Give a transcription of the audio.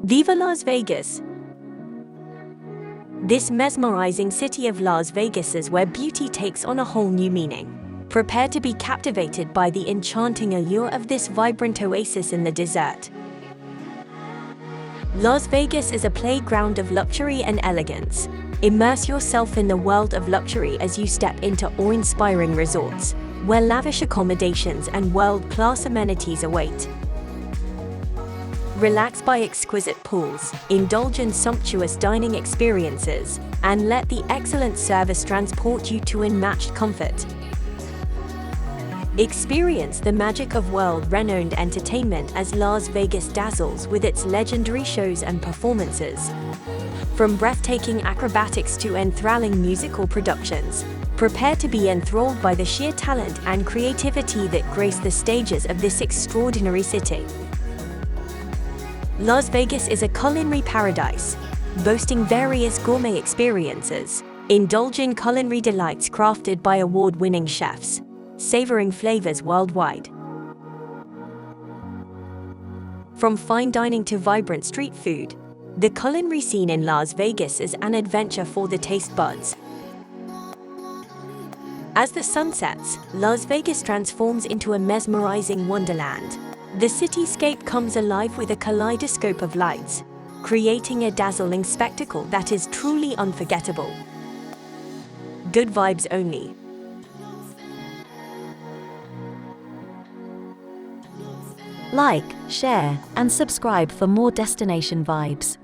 Viva Las Vegas! This mesmerizing city of Las Vegas is where beauty takes on a whole new meaning. Prepare to be captivated by the enchanting allure of this vibrant oasis in the desert. Las Vegas is a playground of luxury and elegance. Immerse yourself in the world of luxury as you step into awe-inspiring resorts, where lavish accommodations and world-class amenities await. Relax by exquisite pools, indulge in sumptuous dining experiences, and let the excellent service transport you to unmatched comfort. Experience the magic of world-renowned entertainment as Las Vegas dazzles with its legendary shows and performances. From breathtaking acrobatics to enthralling musical productions, prepare to be enthralled by the sheer talent and creativity that grace the stages of this extraordinary city. Las Vegas is a culinary paradise, boasting various gourmet experiences. Indulge in culinary delights crafted by award-winning chefs, savoring flavors worldwide. From fine dining to vibrant street food, the culinary scene in Las Vegas is an adventure for the taste buds. As the sun sets, Las Vegas transforms into a mesmerizing wonderland. The cityscape comes alive with a kaleidoscope of lights, creating a dazzling spectacle that is truly unforgettable. Good vibes only. Like, share, and subscribe for more destination vibes.